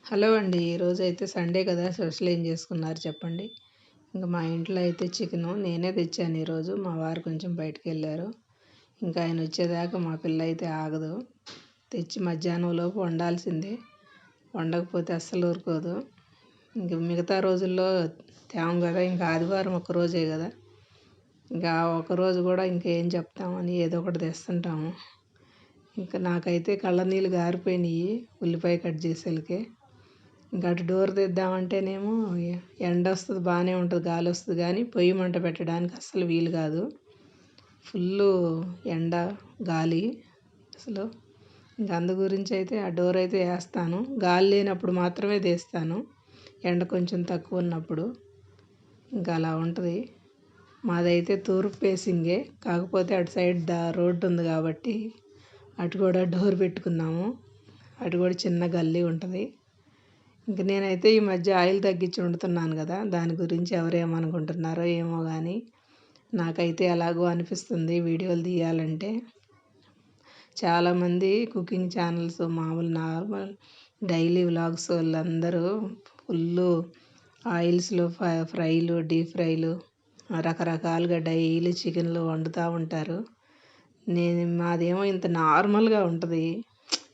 Hello అండి. ఈరోజైతే Sunday కదా! స్పెషల్ ఏం చేసుకున్నారు చెప్పండి? ఇంక మా ఇంట్లో అయితే చికెను నేనే తెచ్చాను ఈరోజు. మా వారు కొంచెం బయటికెళ్లారు. ఇంకా ఆయన వచ్చేదాకా మా పిల్ల అయితే ఆగదు. తెచ్చి మధ్యాహ్నంలోపు వండాల్సిందే. వండకపోతే అస్సలు ఊరుకోదు. ఇంక మిగతా రోజుల్లో తేము కదా! ఇంకా ఆదివారం ఒక్కరోజే కదా! ఇంకా ఆ ఒక్కరోజు కూడా ఇంకేం చెప్తామని ఏదో ఒకటి తెస్తుంటాము. ఇంకా నాకైతే కళ్ళ నీళ్ళు గారిపోయినాయి ఉల్లిపాయ కట్ చేసేలకే. ఇంకా అటు డోర్ తెద్దామంటేనేమో ఎండ వస్తుంది, బాగానే ఉంటుంది, గాలి వస్తుంది, కానీ పొయ్యి మంట పెట్టడానికి అస్సలు వీలు కాదు. ఫుల్లు ఎండ, గాలి అసలు. ఇంకా అందు గురించి అయితే ఆ డోర్ అయితే వేస్తాను. గాలి లేనప్పుడు మాత్రమే తీస్తాను, ఎండ కొంచెం తక్కువ ఉన్నప్పుడు. ఇంకా అలా ఉంటుంది. మాదైతే తూర్పు ఫేసింగే, కాకపోతే అటు సైడ్ రోడ్డు ఉంది కాబట్టి అటు కూడా డోర్ పెట్టుకున్నాము. అటు కూడా చిన్న గల్లీ ఉంటుంది. ఇంక నేనైతే ఈ మధ్య ఆయిల్ తగ్గించి వండుతున్నాను కదా! దాని గురించి ఎవరేమనుకుంటున్నారో ఏమో కానీ నాకైతే ఎలాగో అనిపిస్తుంది వీడియోలు తీయాలంటే. చాలామంది కుకింగ్ ఛానల్స్, మామూలు నార్మల్ డైలీ వ్లాగ్స్ వాళ్ళందరూ ఫుల్లు ఆయిల్స్లో ఫ్రైలు, డీప్ ఫ్రైలు, రకరకాలుగా డైలీ చికెన్లు వండుతూ ఉంటారు. మాదేమో ఇంత నార్మల్గా ఉంటుంది.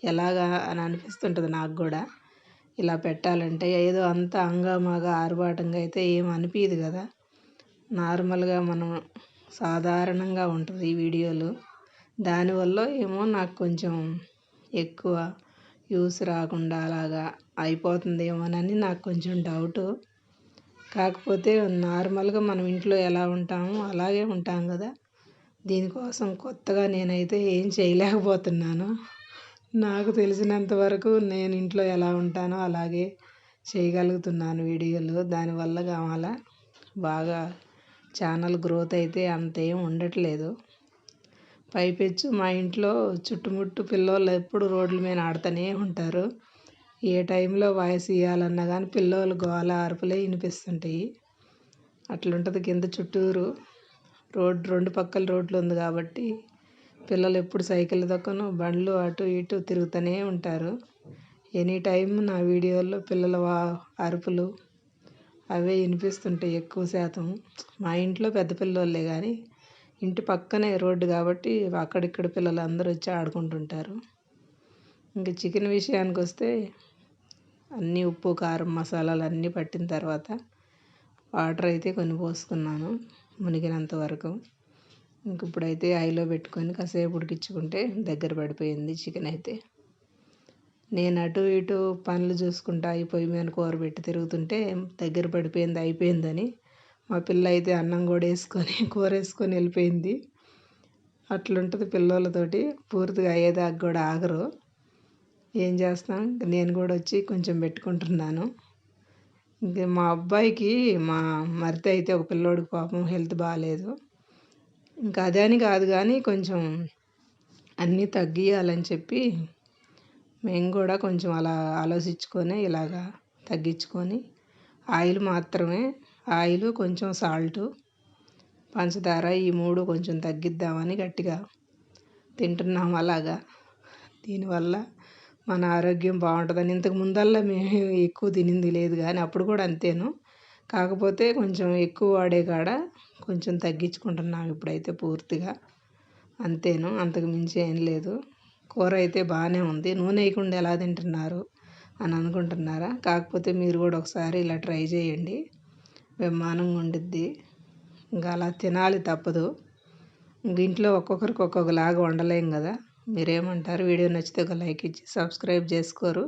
ఎలాగా అని అనిపిస్తుంటుంది నాకు కూడా. ఇలా పెట్టాలంటే ఏదో అంత అంగమాగా ఆర్భాటంగా అయితే ఏం అనిపించదు కదా! నార్మల్గా మనం సాధారణంగా ఉంటుంది ఈ వీడియోలు. దానివల్ల ఏమో నాకు కొంచెం ఎక్కువ వ్యూస్ రాకుండా అలాగా అయిపోతుందేమోనని నాకు కొంచెం డౌటు. కాకపోతే నార్మల్గా మనం ఇంట్లో ఎలా ఉంటామో అలాగే ఉంటాం కదా! దీనికోసం కొత్తగా నేనైతే ఏం చేయలేకపోతున్నాను. నాకు తెలిసినంత వరకు నేను ఇంట్లో ఎలా ఉంటానో అలాగే చేయగలుగుతున్నాను వీడియోలు. దానివల్ల కావాలా బాగా ఛానల్ గ్రోత్ అయితే అంత ఏం ఉండట్లేదు. పైపెచ్చు మా ఇంట్లో చుట్టుముట్టు పిల్లోళ్ళు ఎప్పుడు రోడ్ల మీద ఆడుతూనే ఉంటారు. ఏ టైంలో వాయిస్ ఇవ్వాలన్నా కానీ పిల్లోళ్ళు గోల అరుపులే వినిపిస్తుంటాయి. అట్లుంటుంది కింద చుట్టూరు. రెండు పక్కల రోడ్లు ఉంది కాబట్టి పిల్లలు ఎప్పుడు సైకిల్ దక్కను బండ్లు అటు ఇటు తిరుగుతూనే ఉంటారు. ఎనీ టైం నా వీడియోల్లో పిల్లల అరుపులు అవే వినిపిస్తుంటాయి ఎక్కువ శాతం. మా ఇంట్లో పెద్ద పిల్లోళ్ళే కానీ ఇంటి పక్కనే రోడ్డు కాబట్టి అక్కడిక్కడ పిల్లలు అందరూ వచ్చి ఆడుకుంటుంటారు. ఇంక చికెన్ విషయానికి వస్తే అన్నీ ఉప్పు, కారం, మసాలాలు అన్నీ పట్టిన తర్వాత వాటర్ అయితే కొన్ని పోసుకున్నాను మునిగినంత వరకు. ఇంక ఇప్పుడైతే హైలో పెట్టుకొని కాసేపు ఉడికించుకుంటే దగ్గర పడిపోయింది చికెన్ అయితే. నేను అటు ఇటు పనులు చూసుకుంటా ఈ పొయ్యి మీద కూర పెట్టి తిరుగుతుంటే దగ్గర పడిపోయింది అయిపోయిందని మా పిల్ల అయితే అన్నం కూడా వేసుకొని కూర వేసుకొని వెళ్ళిపోయింది. అట్లుంటుంది పిల్లలతోటి. పూర్తిగా అయ్యేదాకా కూడా ఆగరు. ఏం చేస్తాం, నేను కూడా వచ్చి కొంచెం పెట్టుకుంటున్నాను. ఇంక మా అబ్బాయికి మా మరిది అయితే ఒక పిల్లోడికి పాపం హెల్త్ బాగాలేదు. ఇంకా అదే అని కాదు కానీ కొంచెం అన్నీ తగ్గియాలని చెప్పి మేము కూడా కొంచెం అలా ఆలోచించుకొని ఇలాగా తగ్గించుకొని ఆయిల్ మాత్రమే, ఆయిల్ కొంచెం సాల్టు, పంచదార ఈ 3 కొంచెం తగ్గిద్దామని గట్టిగా తింటున్నాం అలాగా. దీనివల్ల మన ఆరోగ్యం బాగుంటుందని. ఇంతకు ముందల్లా మేము ఎక్కువ తినింది లేదు కానీ అప్పుడు కూడా అంతేను. కాకపోతే కొంచెం ఎక్కువ వాడే కాడ కొంచెం తగ్గించుకుంటున్నాం ఇప్పుడైతే పూర్తిగా. అంతేను, అంతకు మించి ఏం లేదు. కూర అయితే బాగానే ఉంది. నూనె వేయకుండా ఎలా తింటున్నారు అని అనుకుంటున్నారా? కాకపోతే మీరు కూడా ఒకసారి ఇలా ట్రై చేయండి, బ్రహ్మాండంగా ఉండిద్ది. ఇంకా అలా తినాలి, తప్పదు. ఇంక ఇంట్లో ఒక్కొక్కరికి ఒక్కొక్కలాగా వండలేం కదా! మీరేమంటారు? వీడియో నచ్చితే ఒక లైక్ ఇచ్చి సబ్స్క్రైబ్ చేసుకోరు.